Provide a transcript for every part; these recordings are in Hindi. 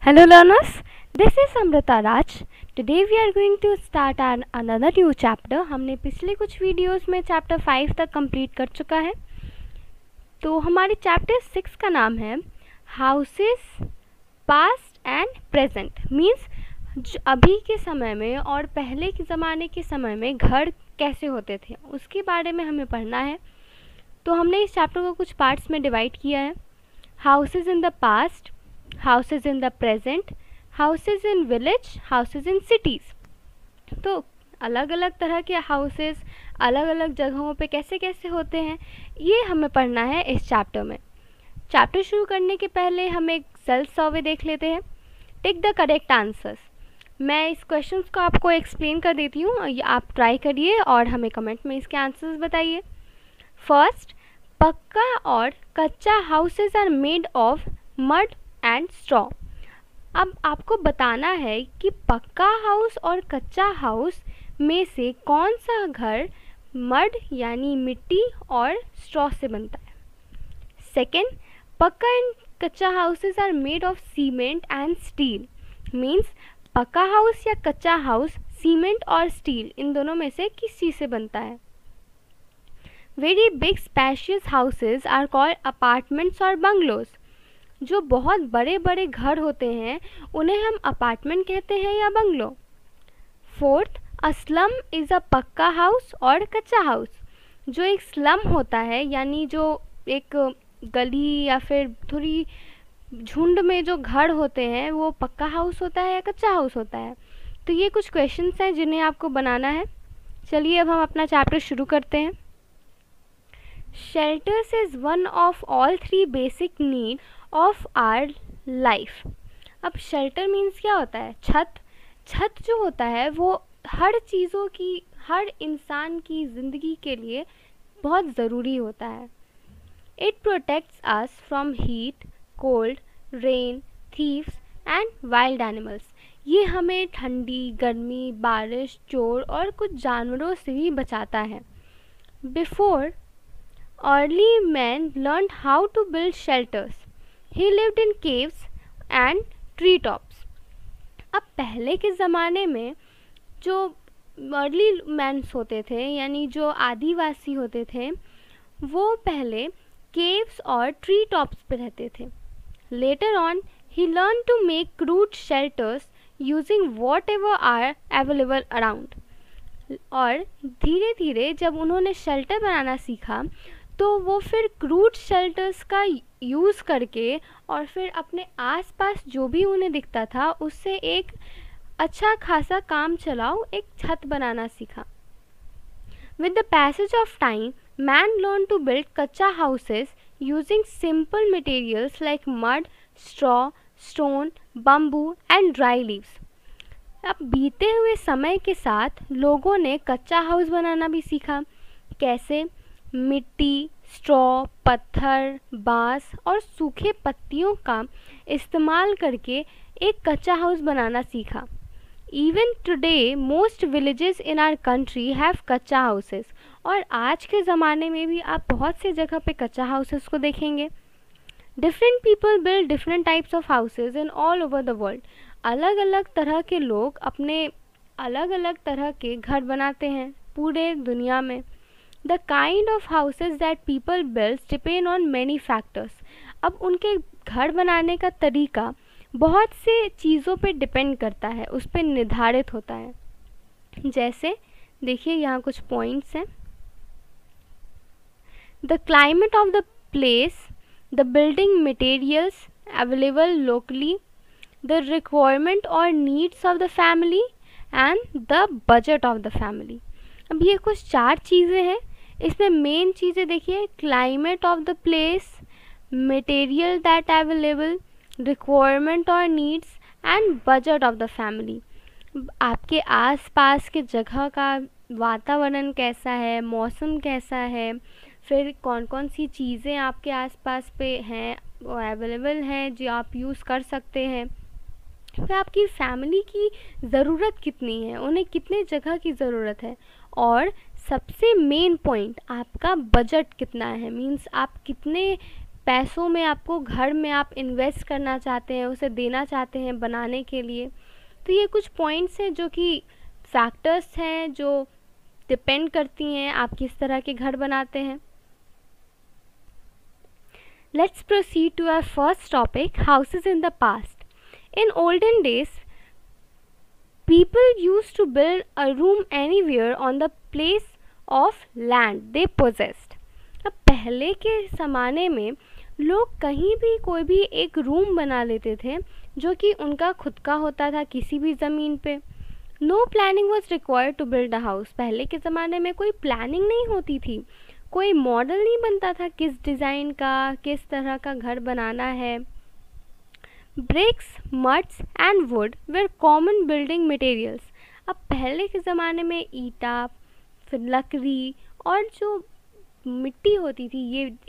Hello learners, this is Amrita Raj. Today we are going to start another new chapter. हमने पिछले कुछ वीडियोस में चैप्टर 5 तक कंप्लीट कर चुका है. तो हमारे चैप्टर 6 का नाम है houses past and present. Means अभी के समय में और पहले के ज़माने के समय में घर कैसे होते थे उसके बारे में हमें पढ़ना है. तो हमने इस चैप्टर को कुछ पार्ट्स में डिवाइड किया है. Houses in the past, houses in the present, houses in village, houses in cities. तो अलग अलग तरह के हाउसेज अलग अलग जगहों पे कैसे कैसे होते हैं ये हमें पढ़ना है इस चैप्टर में. चैप्टर शुरू करने के पहले हम एक सेल्फ सर्वे देख लेते हैं. Tick the correct answers. मैं इस क्वेश्चंस को आपको एक्सप्लेन कर देती हूँ, आप ट्राई करिए और हमें कमेंट में इसके आंसर्स बताइए. फर्स्ट, पक्का और कच्चा houses are made of mud and straw. अब आपको बताना है कि पक्का हाउस और कच्चा हाउस में से कौन सा घर मड यानी मिट्टी और स्ट्रॉ से बनता है. सेकेंड, पक्का एंड कच्चा houses are made of cement and steel. Means पक्का हाउस या कच्चा हाउस सीमेंट और स्टील इन दोनों में से किस चीज़ से बनता है. Very big spacious houses are called apartments और बंगलोज. जो बहुत बड़े बड़े घर होते हैं उन्हें हम अपार्टमेंट कहते हैं या bungalow. Fourth, a slum is a पक्का हाउस और कच्चा हाउस. जो एक स्लम होता है यानी जो एक गली या फिर थोड़ी झुंड में जो घर होते हैं वो पक्का हाउस होता है या कच्चा हाउस होता है. तो ये कुछ क्वेश्चंस हैं जिन्हें आपको बनाना है. चलिए अब हम अपना चैप्टर शुरू करते हैं. Shelters is one of all three basic need of our life. अब शेल्टर मीन्स क्या होता है. छत जो होता है वो हर चीज़ों की, हर इंसान की ज़िंदगी के लिए बहुत ज़रूरी होता है. It protects us from heat, cold, rain, thieves and wild animals. ये हमें ठंडी, गर्मी, बारिश, चोर और कुछ जानवरों से भी बचाता है. Before early men learned how to build shelters. He lived in caves and tree tops. अब पहले के ज़माने में जो अर्ली मैन्स होते थे यानी जो आदिवासी होते थे वो पहले केव्स और ट्री टॉप्स पे रहते थे. Later on he learn to make crude shelters using whatever are available around. और धीरे धीरे जब उन्होंने शेल्टर बनाना सीखा तो वो फिर क्रूड शेल्टर्स का यूज़ करके और फिर अपने आसपास जो भी उन्हें दिखता था उससे एक अच्छा खासा काम चलाओ एक छत बनाना सीखा. With the passage of time man learn to build कच्चा houses using simple materials like mud, straw, stone, bamboo and dry leaves. अब बीते हुए समय के साथ लोगों ने कच्चा हाउस बनाना भी सीखा. कैसे? मिट्टी, स्ट्रॉ, पत्थर, बांस और सूखे पत्तियों का इस्तेमाल करके एक कच्चा हाउस बनाना सीखा. Even today most villages in our country have कच्चा हाउसेस. और आज के ज़माने में भी आप बहुत सी जगह पे कच्चा हाउसेस को देखेंगे. Different people build different types of houses in all over the world. अलग अलग तरह के लोग अपने अलग अलग तरह के घर बनाते हैं पूरे दुनिया में. The kind of houses that people build depend on many factors. अब उनके घर बनाने का तरीका बहुत से चीज़ों पे डिपेंड करता है, उस पर निर्धारित होता है. जैसे देखिए यहाँ कुछ पॉइंट्स हैं. The climate of the place, the building materials available locally, the requirement or needs of the family and the budget of the family. अब ये कुछ 4 चीज़ें हैं. इसमें मेन चीज़ें देखिए, climate of the place, material that available, requirement और needs and budget of the family. आपके आसपास के जगह का वातावरण कैसा है, मौसम कैसा है, फिर कौन कौन सी चीज़ें आपके आसपास पे हैं वो अवेलेबल हैं जो आप यूज़ कर सकते हैं. फिर आपकी फैमिली की ज़रूरत कितनी है, उन्हें कितने जगह की ज़रूरत है, और सबसे मेन पॉइंट आपका बजट कितना है. मीन्स आप कितने पैसों में आपको घर में आप इन्वेस्ट करना चाहते हैं, उसे देना चाहते हैं बनाने के लिए। तो ये कुछ पॉइंट्स हैं जो कि फैक्टर्स हैं जो डिपेंड करती हैं आप किस तरह के घर बनाते हैं। Let's proceed to our first topic, houses in the past. In olden days, people used to build a room anywhere on the place of land they possessed. अब पहले के ज़माने में लोग कहीं भी कोई भी एक रूम बना लेते थे जो कि उनका खुद का होता था किसी भी ज़मीन पे। No planning was required to build a house. पहले के ज़माने में कोई प्लानिंग नहीं होती थी, कोई मॉडल नहीं बनता था किस डिज़ाइन का, किस तरह का घर बनाना है। Bricks, muds and wood were common building materials. अब पहले के ज़माने में ईटा, फिर लकड़ी और जो मिट्टी होती थी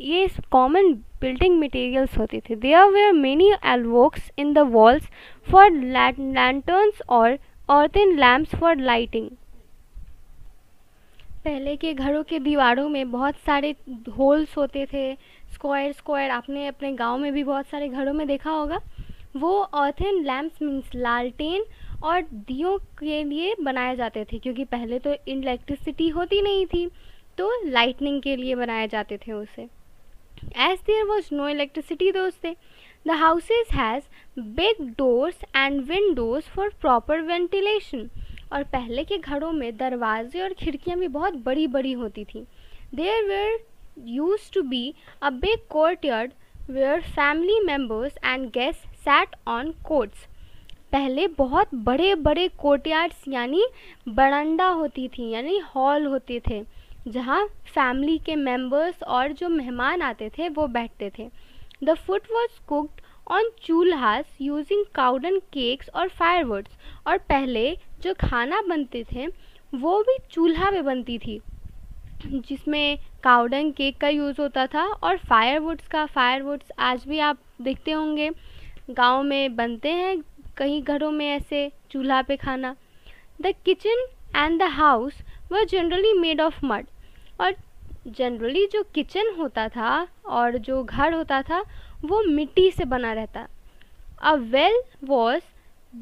ये कॉमन बिल्डिंग मटेरियल्स होते थे। There were many alcoves in the walls for lanterns और earthen lamps for lighting। पहले के घरों के दीवारों में बहुत सारे होल्स होते थे, स्क्वायर। आपने अपने गांव में भी बहुत सारे घरों में देखा होगा। वो earthen lamps मीन्स लालटेन और दियों के लिए बनाए जाते थे, क्योंकि पहले तो इलेक्ट्रिसिटी होती नहीं थी, तो लाइटनिंग के लिए बनाए जाते थे उसे। As there was no electricity those days, the houses has big doors and windows for proper ventilation। और पहले के घरों में दरवाजे और खिड़कियां भी बहुत बड़ी बड़ी होती थी। There were used to be a big courtyard where family members and guests sat on courts। पहले बहुत बड़े बड़े कोर्टयार्ड्स यानी बरांडा होती थी, यानी हॉल होते थे जहाँ फैमिली के मेंबर्स और जो मेहमान आते थे वो बैठते थे। The food was cooked on chulhas using cow dung cakes और फायरवुड्स। और पहले जो खाना बनते थे वो भी चूल्हा पे बनती थी, जिसमें काउडन केक का यूज़ होता था और फायरवुड्स आज भी आप देखते होंगे गांव में बनते हैं कई घरों में ऐसे चूल्हा पे खाना। The kitchen and the house were generally made of mud. और जनरली जो किचन होता था और जो घर होता था वो मिट्टी से बना रहता। A well was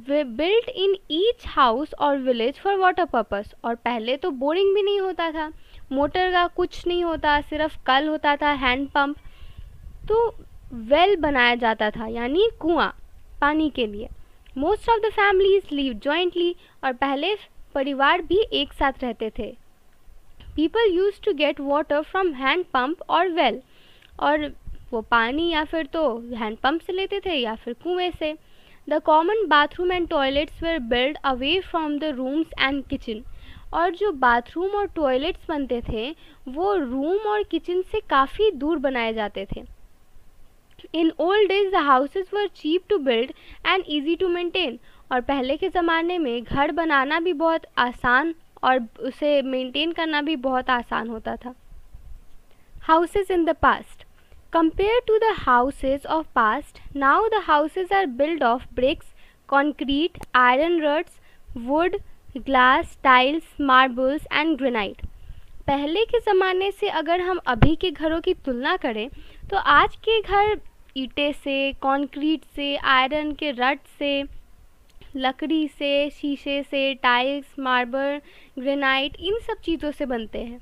built in each house और विलेज फॉर वाटर पर्पस। और पहले तो बोरिंग भी नहीं होता था, मोटर का कुछ नहीं होता, सिर्फ कल होता था, हैंड पंप। तो वेल बनाया जाता था यानी कुआं पानी के लिए। Most of the families live jointly. और पहले परिवार भी एक साथ रहते थे। People use to get water from hand pump और वेल। और वो पानी या फिर तो हैंड पंप से लेते थे या फिर कुएं से। The common bathroom and toilets were build away from the rooms and kitchen. और जो बाथरूम और टॉयलेट्स बनते थे वो रूम और किचन से काफ़ी दूर बनाए जाते थे। In old days the houses were cheap to build and easy to maintain. और पहले के ज़माने में घर बनाना भी बहुत आसान और उसे मेंटेन करना भी बहुत आसान होता था। Houses in the past compare to the houses of past, now the houses are build of bricks, concrete, iron rods, wood, glass, tiles, marbles and granite. पहले के ज़माने से अगर हम अभी के घरों की तुलना करें तो आज के घर ईंटे से, कंक्रीट से, आयरन के रड से, लकड़ी से, शीशे से, टाइल्स, मार्बल, ग्रेनाइट, इन सब चीज़ों से बनते हैं।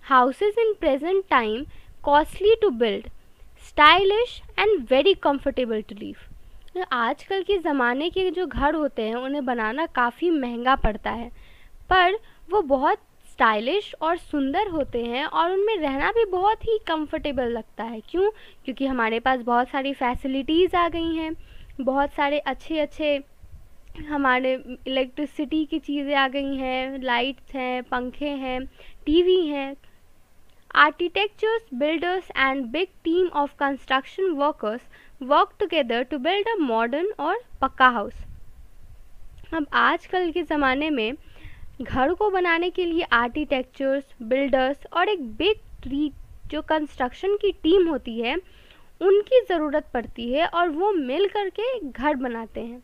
Houses in present time costly to build, stylish and very comfortable to live. आजकल के ज़माने के जो घर होते हैं उन्हें बनाना काफ़ी महंगा पड़ता है, पर वो बहुत स्टाइलिश और सुंदर होते हैं और उनमें रहना भी बहुत ही कंफर्टेबल लगता है। क्यों? क्योंकि हमारे पास बहुत सारी फैसिलिटीज़ आ गई हैं, बहुत सारे अच्छे हमारे इलेक्ट्रिसिटी की चीज़ें आ गई हैं, लाइट्स हैं, पंखे हैं, टीवी हैं। Architectures, builders and big team of construction workers work together to build a modern और पक्का हाउस। अब आजकल के ज़माने में घर को बनाने के लिए आर्किटेक्चर्स, बिल्डर्स और एक बिग जो कंस्ट्रक्शन की टीम होती है उनकी ज़रूरत पड़ती है और वो मिल करके घर बनाते हैं।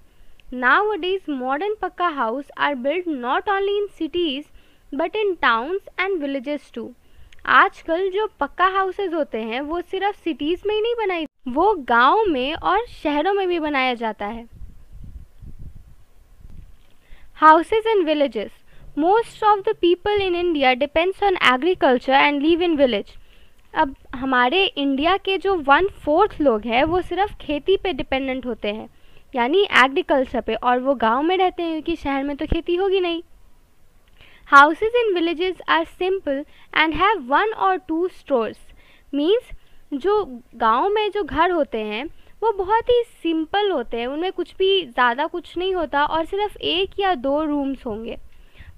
Nowadays, modern Pakka house are built not only in cities but in towns and villages too. आजकल जो पक्का हाउसेस होते हैं वो सिर्फ सिटीज़ में ही नहीं बनाई, वो गांव में और शहरों में भी बनाया जाता है। Houses in villages, most of the people in India depends on agriculture and live in village. अब हमारे इंडिया के जो 1/4 लोग हैं वो सिर्फ खेती पे डिपेंडेंट होते हैं, यानी एग्रीकल्चर पे, और वो गांव में रहते हैं क्योंकि शहर में तो खेती होगी नहीं। Houses in villages are simple and have 1 or 2 stores, means जो गांव में जो घर होते हैं वो बहुत ही सिंपल होते हैं, उनमें कुछ भी ज़्यादा कुछ नहीं होता और सिर्फ 1 या 2 रूम्स होंगे।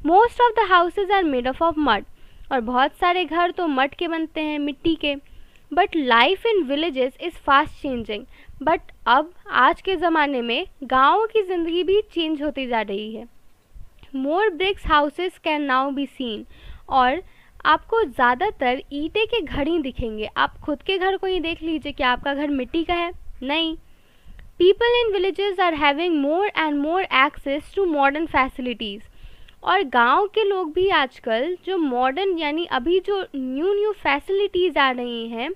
Most of the houses are made of mud, और बहुत सारे घर तो मड के बनते हैं, मिट्टी के। But life in villages is fast changing, but अब आज के ज़माने में गाँव की ज़िंदगी भी चेंज होती जा रही है। More bricks houses can now be seen, और आपको ज़्यादातर ईंटे के घर ही दिखेंगे। आप खुद के घर को ही देख लीजिए कि आपका घर मिट्टी का है, नहीं। People in villages are having more and more access to modern facilities, और गांव के लोग भी आजकल जो मॉडर्न यानी अभी जो न्यू फैसिलिटीज़ आ रही हैं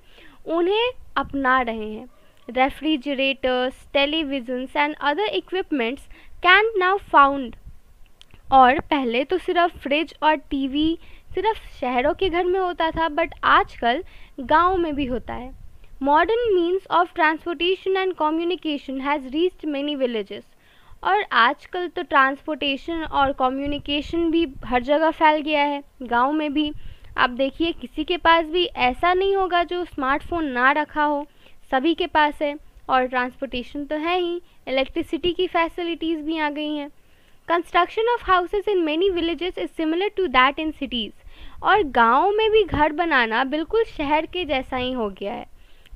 उन्हें अपना रहे हैं। Refrigerators, televisions and other equipments can now found, और पहले तो सिर्फ फ्रिज और टीवी सिर्फ शहरों के घर में होता था, बट आजकल गांव में भी होता है। Modern means of transportation and communication has reached many villages, और आजकल तो ट्रांसपोर्टेशन और कम्युनिकेशन भी हर जगह फैल गया है, गांव में भी। आप देखिए किसी के पास भी ऐसा नहीं होगा जो स्मार्टफोन ना रखा हो, सभी के पास है। और ट्रांसपोर्टेशन तो है ही, इलेक्ट्रिसिटी की फैसिलिटीज़ भी आ गई हैं। Construction of houses in many villages is similar to that in cities, और गाँव में भी घर बनाना बिल्कुल शहर के जैसा ही हो गया है।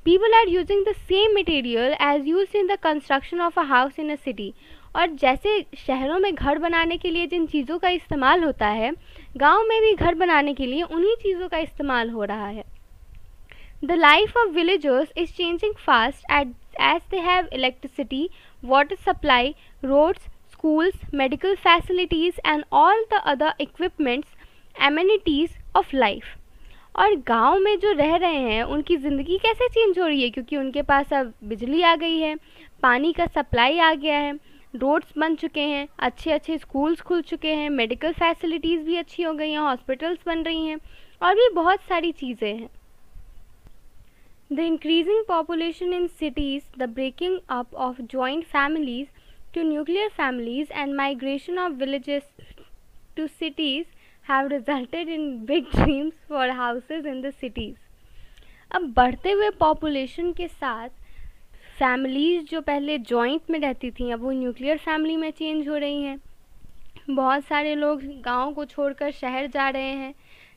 People are using the same material as use in the construction of a house in a city, और जैसे शहरों में घर बनाने के लिए जिन चीज़ों का इस्तेमाल होता है, गांव में भी घर बनाने के लिए उन्हीं चीज़ों का इस्तेमाल हो रहा है। The life of villagers is changing fast as they have electricity, water supply, roads, schools, medical facilities and all the other equipments, amenities of life। और गांव में जो रह रहे हैं उनकी ज़िंदगी कैसे चेंज हो रही है, क्योंकि उनके पास अब बिजली आ गई है, पानी का सप्लाई आ गया है, रोड्स बन चुके हैं, अच्छे अच्छे स्कूल्स खुल चुके हैं, मेडिकल फैसिलिटीज़ भी अच्छी हो गई हैं, हॉस्पिटल्स बन रही हैं, और भी बहुत सारी चीज़ें हैं। The increasing population in cities, the breaking up of joint families to nuclear families and migration of villages to cities have resulted in big dreams for houses in the cities। अब बढ़ते हुए पॉपुलेशन के साथ फैमिलीज़ जो पहले जॉइंट में रहती थी अब वो न्यूक्लियर फैमिली में चेंज हो रही हैं। बहुत सारे लोग गांव को छोड़कर शहर जा रहे हैं,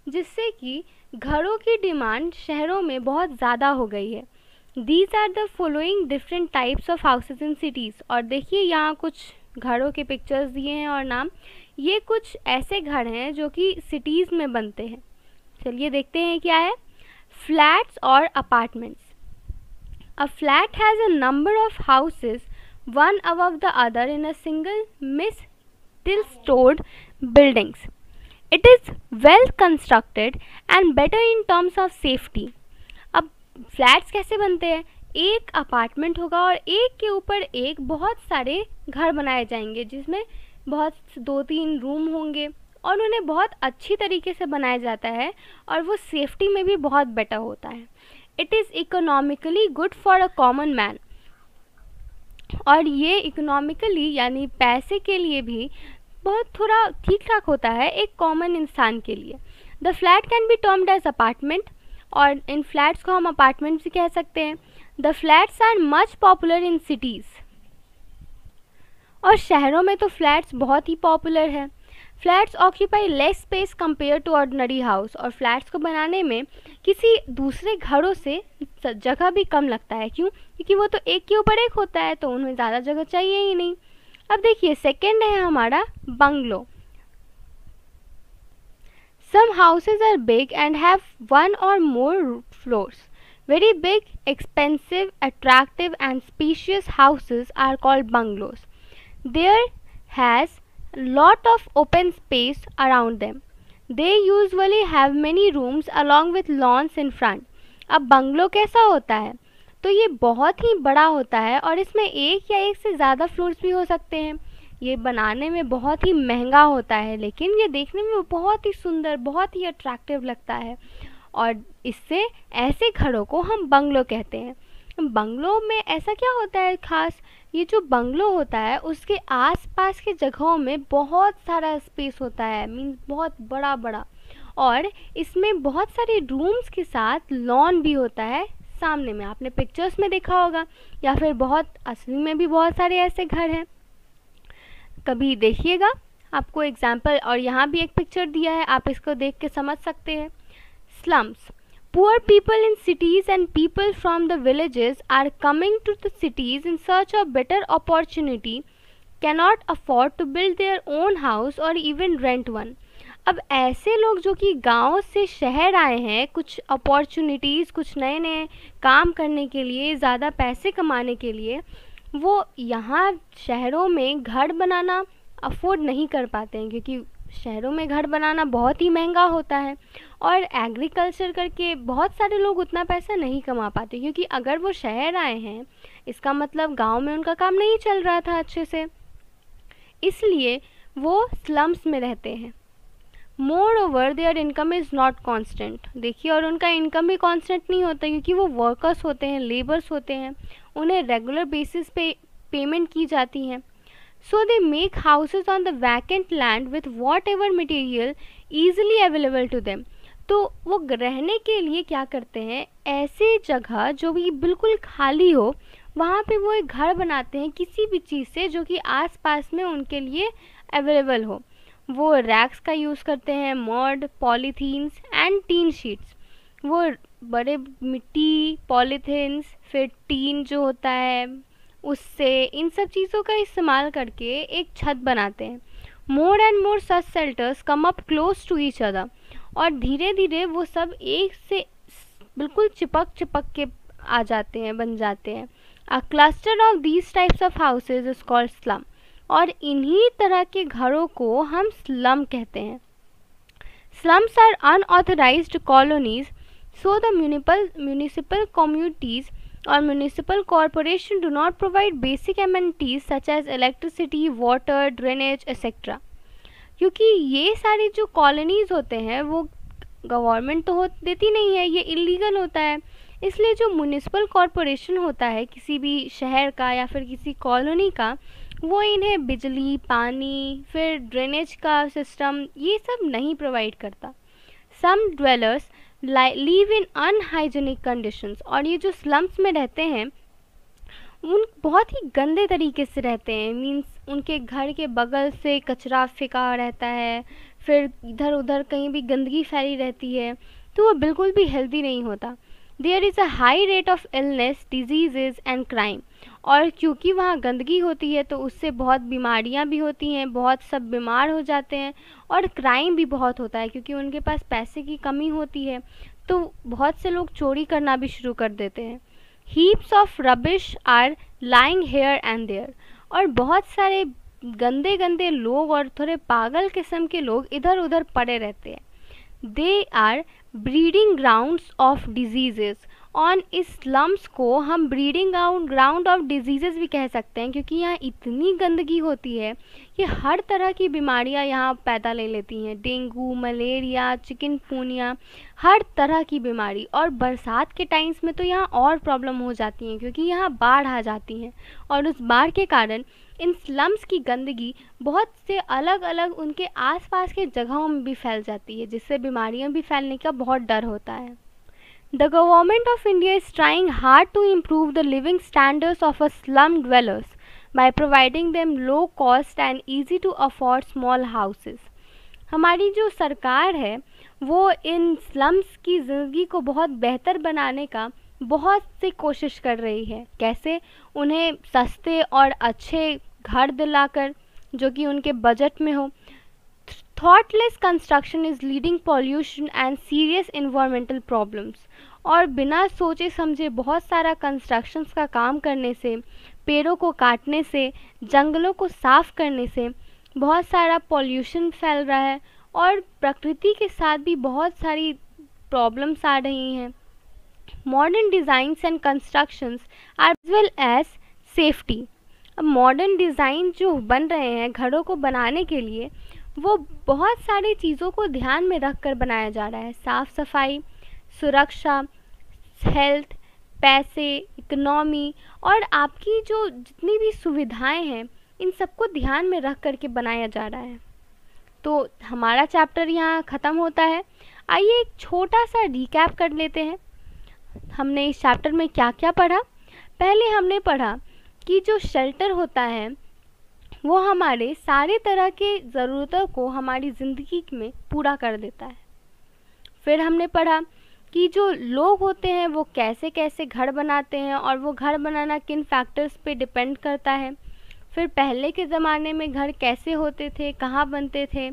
जिससे कि घरों की डिमांड शहरों में बहुत ज़्यादा हो गई है। These are the following different types of houses in cities, और देखिए यहाँ कुछ घरों के पिक्चर्स दिए हैं और नाम। ये कुछ ऐसे घर हैं जो कि सिटीज़ में बनते हैं। चलिए देखते हैं क्या है। फ्लैट्स और apartments. A flat has a number of houses one above the other in a single still-stored buildings. It is well constructed and better in terms of safety। अब फ्लैट्स कैसे बनते हैं? एक अपार्टमेंट होगा और एक के ऊपर एक बहुत सारे घर बनाए जाएंगे, जिसमें बहुत 2-3 रूम होंगे और उन्हें बहुत अच्छी तरीके से बनाया जाता है और वो सेफ्टी में भी बहुत बेटर होता है। It is economically good for a common man, और ये इकोनॉमिकली यानी पैसे के लिए भी बहुत थोड़ा ठीक ठाक होता है एक कॉमन इंसान के लिए। The flat can be termed as apartment, और इन फ्लैट्स को हम अपार्टमेंट भी कह सकते हैं। The flats are much popular in cities, और शहरों में तो फ्लैट्स बहुत ही पॉपुलर है। Flats occupy less space compare to ordinary house, और फ्लैट्स को बनाने में किसी दूसरे घरों से जगह भी कम लगता है। क्यों? क्योंकि वो तो एक के ऊपर एक होता है, तो उनमें ज़्यादा जगह चाहिए ही नहीं। अब देखिए सेकंड है हमारा bungalow. Some houses are big and have one or more floors. Very big, expensive, attractive and spacious houses are called bungalows. There has lot of open space around them. They usually have many rooms along with lawns in front. अब बंगलो कैसा होता है, तो ये बहुत ही बड़ा होता है और इसमें एक या एक से ज़्यादा फ्लोर्स भी हो सकते हैं। ये बनाने में बहुत ही महंगा होता है, लेकिन ये देखने में बहुत ही सुंदर, बहुत ही अट्रैक्टिव लगता है, और इससे ऐसे घरों को हम बंगलो कहते हैं। बंगलो में ऐसा क्या होता है खास, ये जो बंगलो होता है उसके आसपास के जगहों में बहुत सारा स्पेस होता है, मीन्स बहुत बड़ा बड़ा, और इसमें बहुत सारे रूम्स के साथ लॉन भी होता है। सामने में आपने पिक्चर्स में देखा होगा, या फिर बहुत असली में भी बहुत सारे ऐसे घर हैं, कभी देखिएगा। आपको एग्जाम्पल, और यहाँ भी एक पिक्चर दिया है, आप इसको देख के समझ सकते हैं। Slums. Poor people in cities and people from the villages are coming to the cities in search of better opportunity, cannot afford to build their own house or even rent one. अब ऐसे लोग जो कि गांव से शहर आए हैं कुछ अपॉर्चुनिटीज़, कुछ नए नए काम करने के लिए, ज़्यादा पैसे कमाने के लिए, वो यहाँ शहरों में घर बनाना अफोर्ड नहीं कर पाते हैं, क्योंकि शहरों में घर बनाना बहुत ही महंगा होता है, और एग्रीकल्चर करके बहुत सारे लोग उतना पैसा नहीं कमा पाते, क्योंकि अगर वो शहर आए हैं इसका मतलब गांव में उनका काम नहीं चल रहा था अच्छे से, इसलिए वो स्लम्स में रहते हैं। More over there income is not constant. देखिए, और उनका इनकम भी कॉन्स्टेंट नहीं होता, क्योंकि वो वर्कर्स होते हैं, लेबर्स होते हैं, उन्हें रेगुलर बेसिस पे पेमेंट की जाती हैं। So they make houses on the vacant land with whatever material easily available to them. तो वो रहने के लिए क्या करते हैं, ऐसे जगह जो भी बिल्कुल खाली हो वहाँ पे वो एक घर बनाते हैं किसी भी चीज़ से जो कि आसपास में उनके लिए अवेलेबल हो। वो रैक्स का यूज़ करते हैं, mud, polythenes and teen sheets. वो बड़े मिट्टी, पॉलीथीन्स, फिर टीन जो होता है उससे, इन सब चीज़ों का इस्तेमाल करके एक छत बनाते हैं। More and more such shelters come up close to each other, और धीरे धीरे वो सब एक से बिल्कुल चिपक चिपक के आ जाते हैं, बन जाते हैं। A cluster of these types of houses is called slum, और इन्हीं तरह के घरों को हम स्लम कहते हैं। Slums are unauthorized colonies, so the municipal communities or municipal corporation do not provide basic amenities such as electricity, water, drainage, etc. क्योंकि ये सारी जो कॉलोनीज़ होते हैं वो गवर्नमेंट तो देती नहीं है, ये इलीगल होता है, इसलिए जो म्यूनिसिपल कॉरपोरेशन होता है किसी भी शहर का या फिर किसी कॉलोनी का, वो इन्हें बिजली, पानी, फिर ड्रेनेज का सिस्टम, ये सब नहीं प्रोवाइड करता। Some dwellers live in unhygienic conditions, और ये जो स्लम्स में रहते हैं उन बहुत ही गंदे तरीके से रहते हैं, मीन्स उनके घर के बगल से कचरा फेंका रहता है, फिर इधर उधर कहीं भी गंदगी फैली रहती है, तो वो बिल्कुल भी हेल्दी नहीं होता। There is a high rate of illness, disease and crime, और क्योंकि वहाँ गंदगी होती है तो उससे बहुत बीमारियाँ भी होती हैं, बहुत सब बीमार हो जाते हैं, और क्राइम भी बहुत होता है, क्योंकि उनके पास पैसे की कमी होती है तो बहुत से लोग चोरी करना भी शुरू कर देते हैं। Heaps of rubbish are lying here and there, और बहुत सारे गंदे गंदे लोग और थोड़े पागल किस्म के लोग इधर उधर पड़े रहते हैं। They are breeding grounds of diseases, और इस स्लम्स को हम ब्रीडिंग ग्राउंड ऑफ डिजीज़ेस भी कह सकते हैं, क्योंकि यहाँ इतनी गंदगी होती है कि हर तरह की बीमारियाँ यहाँ पैदा ले लेती हैं। डेंगू, मलेरिया, चिकनगुनिया, हर तरह की बीमारी, और बरसात के टाइम्स में तो यहाँ और प्रॉब्लम हो जाती हैं, क्योंकि यहाँ बाढ़ आ जाती हैं, और उस बाढ़ के कारण इन स्लम्स की गंदगी बहुत से अलग अलग उनके आसपास के जगहों में भी फैल जाती है, जिससे बीमारियां भी फैलने का बहुत डर होता है। The government of India is trying hard to improve the living standards of a slum dwellers by providing them low cost and easy to afford small houses. हमारी जो सरकार है वो इन स्लम्स की ज़िंदगी को बहुत बेहतर बनाने का बहुत सी कोशिश कर रही है। कैसे? उन्हें सस्ते और अच्छे घर दिलाकर जो कि उनके बजट में हो। Thoughtless construction is leading pollution and serious environmental problems, और बिना सोचे समझे बहुत सारा कंस्ट्रक्शंस का काम करने से, पेड़ों को काटने से, जंगलों को साफ़ करने से बहुत सारा पॉल्यूशन फैल रहा है, और प्रकृति के साथ भी बहुत सारी प्रॉब्लम्स आ रही हैं। Modern designs and constructions are as well as safety. अब मॉडर्न डिज़ाइन जो बन रहे हैं घरों को बनाने के लिए, वो बहुत सारी चीज़ों को ध्यान में रख कर बनाया जा रहा है। साफ़ सफाई, सुरक्षा, हेल्थ, पैसे, इकोनॉमी और आपकी जो जितनी भी सुविधाएं हैं, इन सबको ध्यान में रख कर के बनाया जा रहा है। तो हमारा चैप्टर यहाँ ख़त्म होता है। आइए एक छोटा सा रिकैप कर लेते हैं। हमने इस चैप्टर में क्या क्या पढ़ा। पहले हमने पढ़ा कि जो शेल्टर होता है वो हमारे सारे तरह के ज़रूरतों को हमारी ज़िंदगी में पूरा कर देता है। फिर हमने पढ़ा कि जो लोग होते हैं वो कैसे कैसे घर बनाते हैं और वो घर बनाना किन फैक्टर्स पे डिपेंड करता है। फिर पहले के ज़माने में घर कैसे होते थे, कहाँ बनते थे,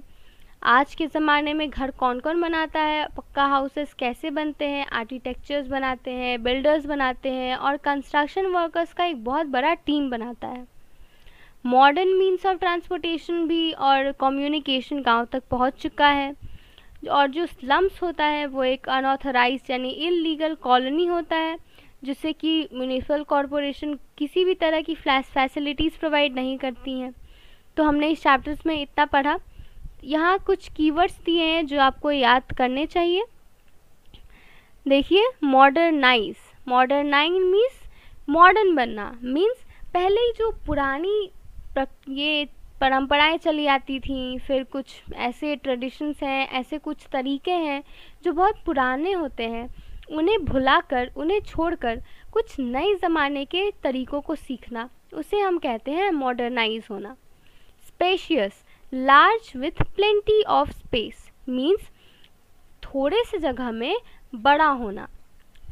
आज के ज़माने में घर कौन कौन बनाता है, पक्का हाउसेस कैसे बनते हैं, आर्किटेक्चर्स बनाते हैं, बिल्डर्स बनाते हैं और कंस्ट्रक्शन वर्कर्स का एक बहुत बड़ा टीम बनाता है। मॉडर्न मीन्स ऑफ ट्रांसपोर्टेशन भी और कम्युनिकेशन गांव तक पहुंच चुका है। और जो स्लम्स होता है वो एक अनऑथराइज्ड यानी इलीगल कॉलोनी होता है, जिससे कि म्यूनिसिपल कॉरपोरेशन किसी भी तरह की फैसिलिटीज़ प्रोवाइड नहीं करती हैं। तो हमने इस चैप्टर्स में इतना पढ़ा। यहाँ कुछ कीवर्ड्स दिए हैं जो आपको याद करने चाहिए। देखिए, मॉडर्नाइज। मॉडर्नाइज मीन्स मॉडर्न बनना, मीन्स पहले जो पुरानी ये परंपराएं चली आती थी, फिर कुछ ऐसे ट्रेडिशंस हैं, ऐसे कुछ तरीके हैं जो बहुत पुराने होते हैं, उन्हें भुलाकर, उन्हें छोड़कर कुछ नए ज़माने के तरीक़ों को सीखना, उसे हम कहते हैं मॉडर्नाइज होना। Spacious, large with plenty of space, means थोड़े से जगह में बड़ा होना।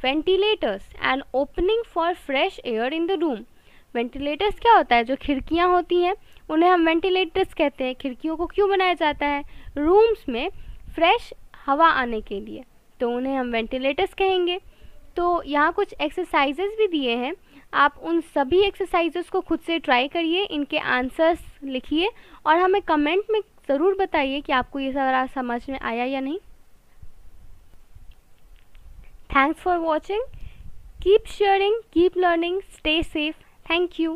Ventilators, an opening for fresh air in the room. Ventilators क्या होता है? जो खिड़कियाँ होती हैं उन्हें हम वेंटिलेटर्स कहते हैं। खिड़कियों को क्यों बनाया जाता है? रूम्स में फ्रेश हवा आने के लिए, तो उन्हें हम वेंटिलेटर्स कहेंगे। तो यहाँ कुछ एक्सरसाइजेस भी दिए हैं, आप उन सभी एक्सरसाइजेस को खुद से ट्राई करिए, इनके आंसर्स लिखिए और हमें कमेंट में ज़रूर बताइए कि आपको ये सारा समझ में आया या नहीं। Thanks for watching. Keep sharing, keep learning, stay safe. Thank you.